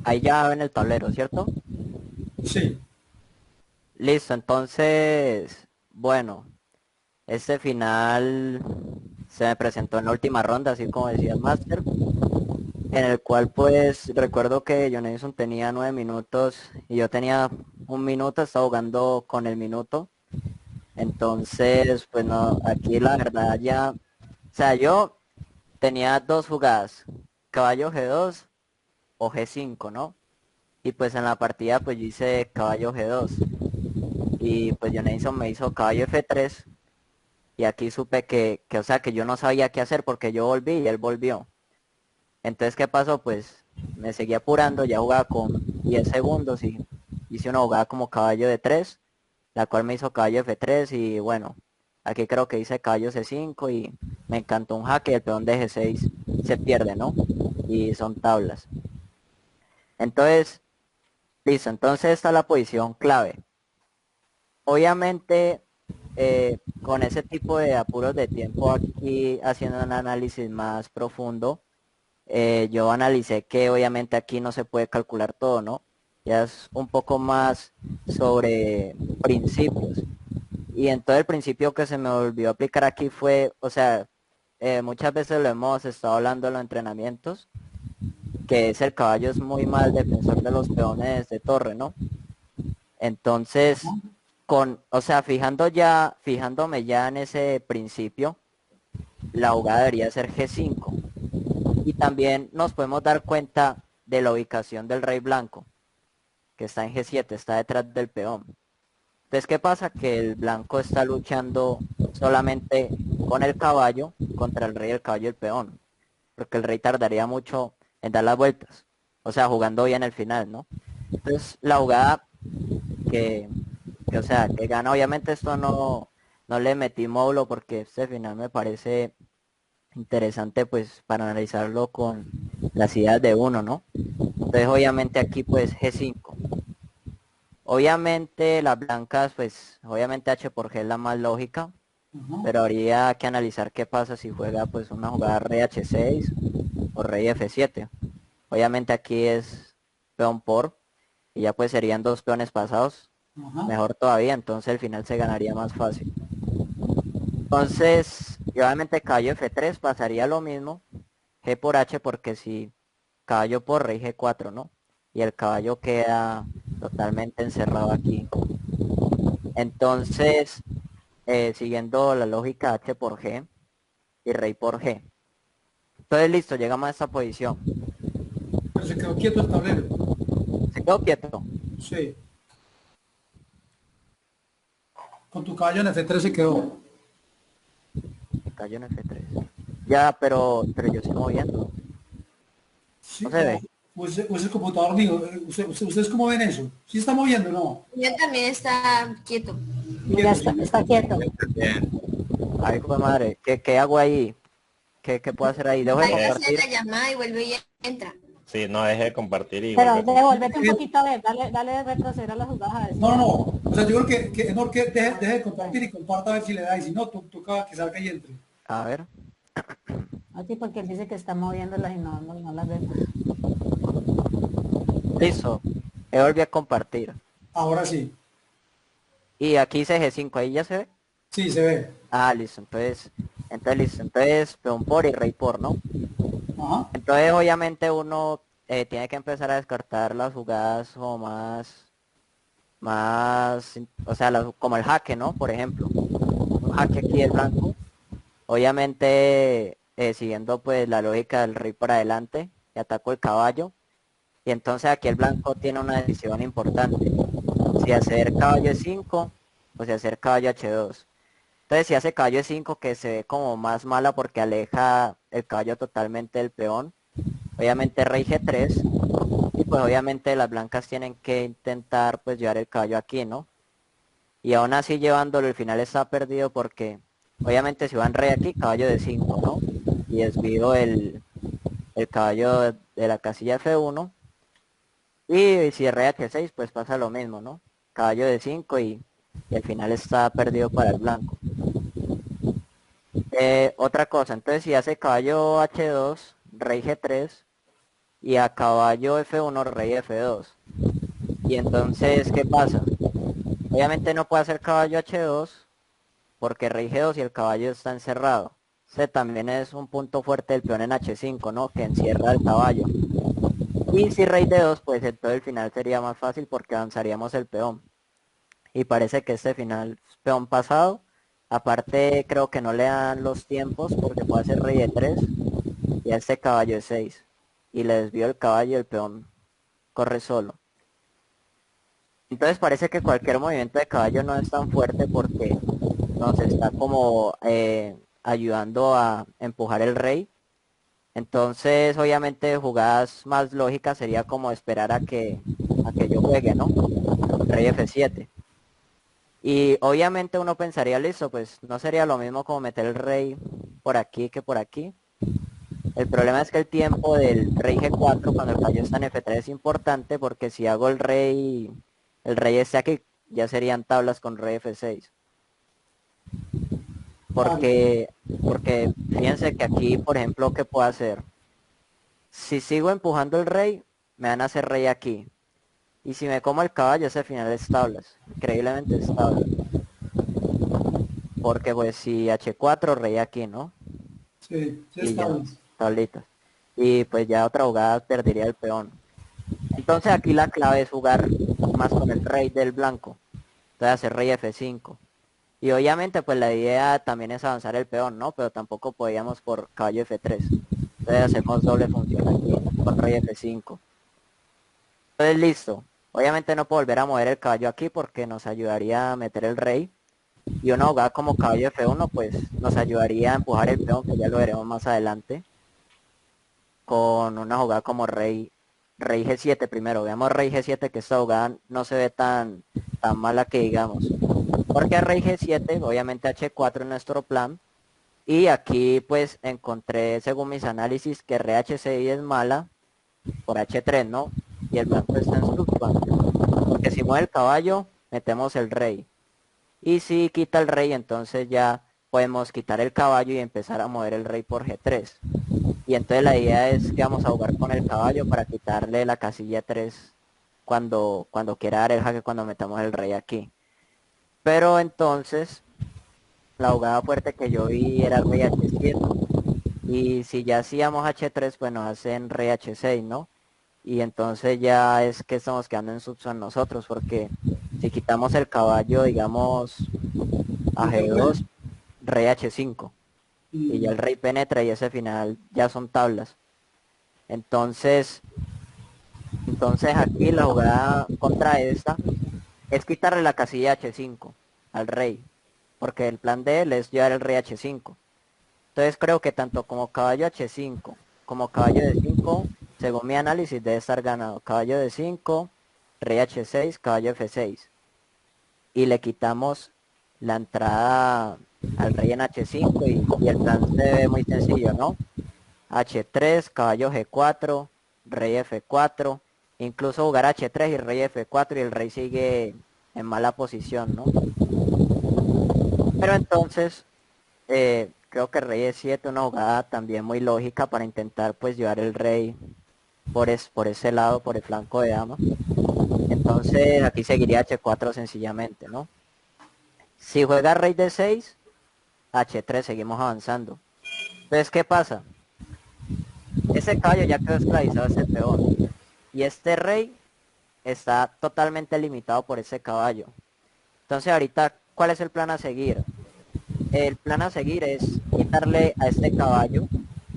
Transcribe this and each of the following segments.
ahí ya ven el tablero, ¿cierto? Sí. Listo, entonces, bueno, este final se me presentó en la última ronda, así como decía el máster, en el cual pues recuerdo que Johnson tenía 9 minutos y yo tenía 1 minuto, estaba jugando con el minuto. Entonces, pues no, aquí la verdad ya, o sea, yo tenía dos jugadas, caballo G2 o G5, ¿no? Y pues en la partida pues yo hice caballo G2 y pues Johnson me hizo caballo F3 y aquí supe que, o sea, que yo no sabía qué hacer porque yo volví y él volvió. Entonces, ¿qué pasó? Pues me seguí apurando, ya jugaba con 10 segundos y hice una jugada como caballo de 3, la cual me hizo caballo F3 y bueno, aquí creo que hice caballo C5 y me encantó un jaque, el peón de G6 se pierde, ¿no? Y son tablas. Entonces, listo, entonces esta es la posición clave. Obviamente, con ese tipo de apuros de tiempo aquí haciendo un análisis más profundo, yo analicé que obviamente aquí no se puede calcular todo, ¿no? Ya es un poco más sobre principios. Y entonces el principio que se me olvidó aplicar aquí fue, o sea, muchas veces lo hemos estado hablando en los entrenamientos, que es el caballo es muy mal defensor de los peones de torre, ¿no? Entonces, o sea, fijándome ya en ese principio, la jugada debería ser G5. Y también nos podemos dar cuenta de la ubicación del rey blanco, que está en G7, está detrás del peón. Entonces, ¿qué pasa? Que el blanco está luchando solamente con el caballo contra el rey, el caballo y el peón, porque el rey tardaría mucho en dar las vueltas, o sea, jugando bien el final, ¿no? Entonces, la jugada que, o sea, que gana, obviamente esto no le metí módulo porque este final me parece interesante pues para analizarlo con las ideas de uno, ¿no? Entonces obviamente aquí pues G5. Obviamente las blancas pues obviamente H por G es la más lógica, Ajá. pero habría que analizar qué pasa si juega pues una jugada rey H6 o rey F7. Obviamente aquí es peón por y ya pues serían dos peones pasados, Ajá. mejor todavía, entonces el final se ganaría más fácil. Entonces, y obviamente caballo F3 pasaría lo mismo, G por H porque si caballo por rey G4, ¿no? Y el caballo queda totalmente encerrado aquí. Entonces, siguiendo la lógica H por G y rey por G. Entonces, listo, llegamos a esta posición. Pero se quedó quieto el tablero. Se quedó quieto. Sí. Con tu caballo en F3 se quedó. Me cayó en F3. Ya, pero yo estoy moviendo. No Sí, se ve. pues el computador mío. ¿Ustedes cómo ven eso? ¿Sí está moviendo? No. Ya también está quieto. Ya Quieto, está, sí. está quieto. Bien. Ay, hijo de madre, ¿qué hago ahí? ¿Qué puedo hacer ahí? Dejo de Ahí hace compartir. la llamada y vuelve y entra. Sí, no deje de compartir y Pero vuelve a compartir. devuélvete un poquito a ver, dale retroceder a las jugadas a ver si No, no, ya. no. O sea, yo creo que es mejor que Ah, deje de bueno. compartir y comparta a ver si le da. Y si no, toca que salga y entre. A ver. Así porque él dice que está moviéndolas y no las vemos. Listo. He volví a compartir. Ahora sí. Y aquí dice G5, ahí ya se ve. Sí, se ve. Ah, listo. Listo. Entonces, peón por y rey por, ¿no? Ajá. Entonces, obviamente uno tiene que empezar a descartar las jugadas o o sea, como el jaque, ¿no? Por ejemplo, un jaque aquí del blanco. Obviamente, siguiendo pues la lógica del rey para adelante, y ataco el caballo. Y entonces aquí el blanco tiene una decisión importante. Si hacer caballo E5 o si hacer caballo H2. Entonces si hace caballo E5 que se ve como más mala porque aleja el caballo totalmente del peón. Obviamente rey G3. Y pues obviamente las blancas tienen que intentar pues llevar el caballo aquí, ¿no? Y aún así llevándolo el final está perdido porque obviamente si van rey aquí, caballo de 5, ¿no? Y desvío el caballo de la casilla F1. Y si rey H6, pues pasa lo mismo, ¿no? Caballo de 5 y al final está perdido para el blanco. Otra cosa, entonces si hace caballo H2, rey G3, y a caballo F1 rey F2. Y entonces, ¿qué pasa? Obviamente no puede hacer caballo H2 porque rey G2 y el caballo está encerrado. Ese también es un punto fuerte del peón en H5, ¿no? Que encierra el caballo. Y si rey D2, pues entonces el final sería más fácil porque avanzaríamos el peón. Y parece que este final peón pasado. Aparte creo que no le dan los tiempos porque puede hacer rey E3 y a este caballo E6. Y le desvió el caballo y el peón corre solo. Entonces parece que cualquier movimiento de caballo no es tan fuerte porque nos está como ayudando a empujar el rey. Entonces obviamente jugadas más lógicas sería como esperar a que yo juegue, ¿no? Rey F7. Y obviamente uno pensaría, listo, pues no sería lo mismo como meter el rey por aquí que por aquí. El problema es que el tiempo del rey G4 cuando el caballo está en F3 es importante porque si hago el rey este aquí, ya serían tablas con rey F6. Porque fíjense que aquí, por ejemplo, ¿qué puedo hacer? Si sigo empujando el rey, me van a hacer rey aquí. Y si me como el caballo, ese final es tablas. Increíblemente es tablas. Porque pues si H4, rey aquí, ¿no? Sí, sí Y ya, estamos. tablitas. Y pues ya otra jugada perdería el peón. Entonces aquí la clave es jugar más con el rey del blanco. Entonces hacer rey F5. Y obviamente pues la idea también es avanzar el peón, ¿no? Pero tampoco podíamos por caballo F3. Entonces hacemos doble función aquí con rey F5. Entonces listo. Obviamente no puedo volver a mover el caballo aquí porque nos ayudaría a meter el rey. Y una jugada como caballo F1 pues nos ayudaría a empujar el peón, que ya lo veremos más adelante. Con una jugada como rey G7 primero. Veamos rey G7, que esta jugada no se ve tan mala que digamos. Porque a rey G7, obviamente H4 es nuestro plan. Y aquí pues encontré, según mis análisis, que rey H6 es mala por H3, ¿no? Y el blanco está en su plan. Porque si mueve el caballo, metemos el rey. Y si quita el rey, entonces ya podemos quitar el caballo y empezar a mover el rey por G3. Y entonces la idea es que vamos a jugar con el caballo para quitarle la casilla 3 cuando quiera dar el jaque, cuando metamos el rey aquí. Pero entonces la jugada fuerte que yo vi era rey H7. Y si ya hacíamos H3, pues nos hacen rey H6, ¿no? Y entonces ya es que estamos quedando en subson nosotros, porque si quitamos el caballo, digamos, a G2, rey H5. Y ya el rey penetra y ese final ya son tablas. Entonces aquí la jugada contra esta es quitarle la casilla H5 al rey. Porque el plan de él es llevar el rey H5. Entonces creo que tanto como caballo H5 como caballo D5, según mi análisis, debe estar ganado. Caballo D5, rey H6, caballo F6. Y le quitamos la entrada al rey en H5 y el plan se ve muy sencillo, ¿no? H3, caballo G4, rey F4, incluso jugar H3 y rey F4 y el rey sigue en mala posición, ¿no? Pero entonces, creo que rey E7, una jugada también muy lógica para intentar pues llevar el rey por ese lado, por el flanco de dama. Entonces aquí seguiría H4 sencillamente, ¿no? Si juega rey D6, H3, seguimos avanzando. Entonces, ¿qué pasa? Ese caballo ya quedó esclavizado a ese peón. Y este rey está totalmente limitado por ese caballo. Entonces ahorita, ¿cuál es el plan a seguir? El plan a seguir es quitarle a este caballo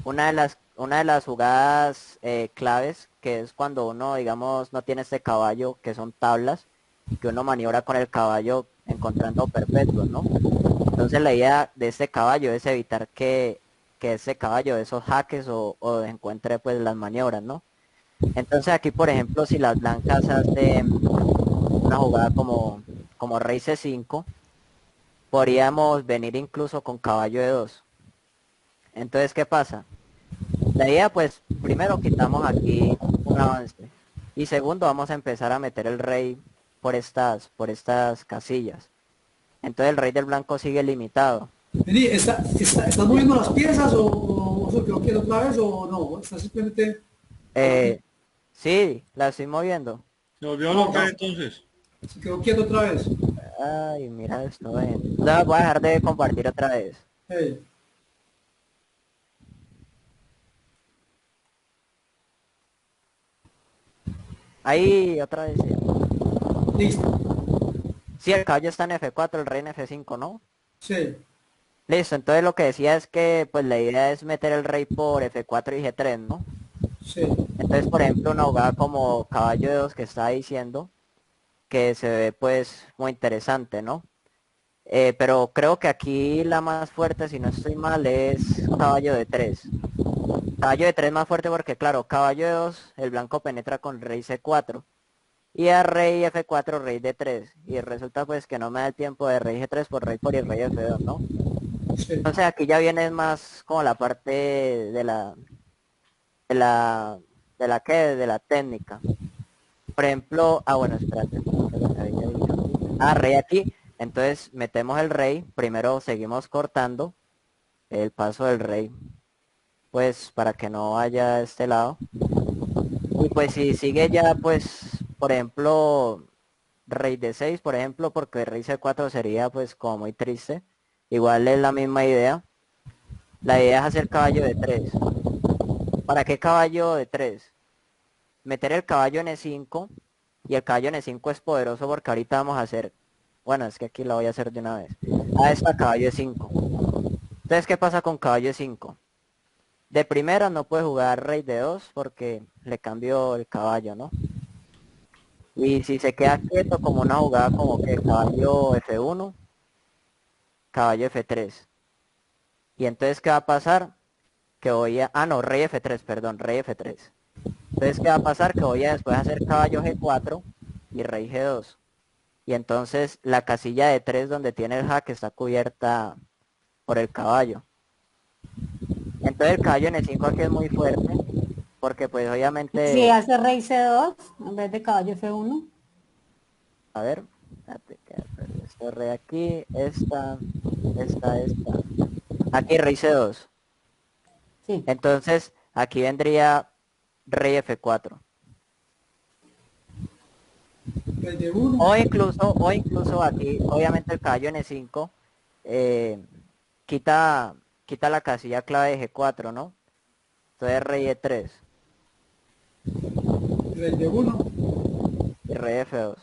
una de las jugadas claves, que es cuando uno, digamos, no tiene este caballo, que son tablas, y que uno maniobra con el caballo encontrando perpetuos, ¿no? Entonces la idea de este caballo es evitar que ese caballo de esos jaques o encuentre pues las maniobras, ¿no? Entonces aquí, por ejemplo, si las blancas hacen una jugada como rey C5, podríamos venir incluso con caballo de 2. Entonces, ¿qué pasa? La idea, pues, primero quitamos aquí un avance. Y segundo, vamos a empezar a meter el rey por estas casillas. Entonces el rey del blanco sigue limitado. Vení, ¿estás moviendo las piezas o eso creo que otra vez o no? ¿Estás simplemente Eh, sí, la estoy moviendo. Se volvió loca entonces. Se quedó quieto otra vez. Ay, mira esto, ven. No, voy a dejar de compartir otra vez. Hey, Ahí, otra vez. Sí, listo. sí, el caballo está en F4, el rey en F5, ¿no? Sí, Listo, entonces lo que decía es que pues la idea es meter el rey por F4 y G3, ¿no? sí, Entonces, por ejemplo, una jugada como caballo de 2 que estaba diciendo, que se ve pues muy interesante, ¿no? Pero creo que aquí la más fuerte, si no estoy mal, es caballo de 3. Caballo de 3 más fuerte porque, claro, caballo de 2, el blanco penetra con rey C4. Y a rey F4, rey D3. Y resulta pues que no me da el tiempo de rey G3 por rey por y rey F2, ¿no? sí. Entonces aquí ya viene más como la parte de la, de la técnica. Por ejemplo, bueno, espérate. Rey aquí. Entonces metemos el rey. Primero seguimos cortando el paso del rey. Pues para que no vaya a este lado. Y pues si sigue ya, pues, por ejemplo, rey de 6 por ejemplo, porque rey C4 sería pues como muy triste. Igual es la misma idea. La idea es hacer caballo de 3. ¿Para qué caballo de 3? Meter el caballo en E5 y el caballo en E5 es poderoso porque ahorita vamos a hacer, bueno, es que aquí la voy a hacer de una vez. Esta caballo E5. Entonces, ¿qué pasa con caballo E5? De primera no puede jugar rey de 2 porque le cambió el caballo, ¿no? Y si se queda quieto como una jugada como que caballo F1, caballo F3. Y entonces, ¿qué va a pasar? Que voy a... no, rey F3, perdón, rey F3. Entonces, ¿qué va a pasar? Que voy a después hacer caballo G4 y rey G2. Y entonces la casilla de 3 donde tiene el jaque está cubierta por el caballo. Entonces el caballo en el 5 aquí es muy fuerte, porque pues Si obviamente... hace rey C2 en vez de caballo F1. A ver, espérate, que perdí este rey aquí, esta. Aquí rey C2. Sí. Entonces aquí vendría rey F4. Rey de 1. O incluso aquí, obviamente el caballo en E5 quita, quita la casilla clave de G4, ¿no? Entonces rey E3 Rey de 1. y rey F2.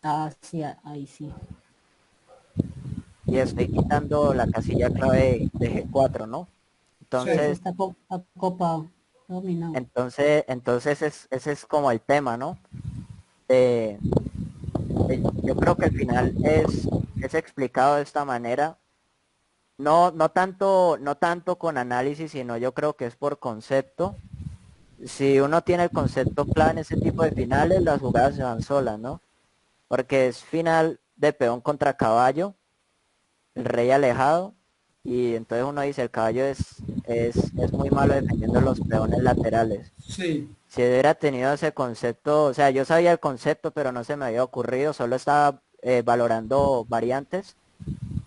Ah, sí, ahí sí. Y estoy quitando la casilla clave de G4, ¿no? Sí, Eso Entonces, está copado, dominado. entonces ese es como el tema, ¿no? De, yo creo que al final es explicado de esta manera. No tanto con análisis, sino yo creo que es por concepto. Si uno tiene el concepto claro en ese tipo de finales, las jugadas se van solas, ¿no? Porque es final de peón contra caballo, el rey alejado, y entonces uno dice el caballo es muy malo defendiendo los peones laterales. sí, Si hubiera tenido ese concepto, o sea, yo sabía el concepto, pero no se me había ocurrido, solo estaba valorando variantes,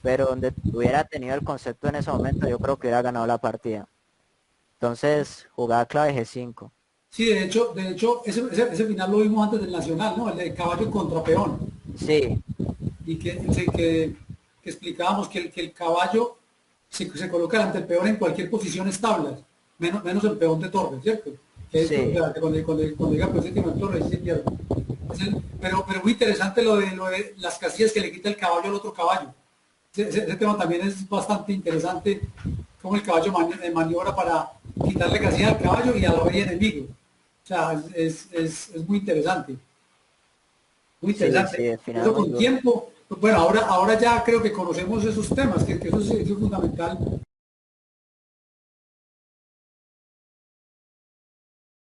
pero donde hubiera tenido el concepto en ese momento, yo creo que hubiera ganado la partida. Entonces, jugada clave G5. sí, de hecho, ese final lo vimos antes del Nacional, ¿no? El de caballo contra peón. Sí, Y que explicábamos que el caballo se coloca ante el peón en cualquier posición estable, menos el peón de torre, ¿cierto? Que es, o sí, sea, que cuando llega pues que no es torre, ahí se pierde. Pero muy interesante lo de las casillas que le quita el caballo al otro caballo. Ese tema también es bastante interesante, cómo el caballo maniobra para quitarle casilla al caballo y al rey enemigo. O sea, es muy interesante. Muy sí, interesante. sí, al final Eso muy con duro. tiempo. Bueno, ahora ya creo que conocemos esos temas, que eso es fundamental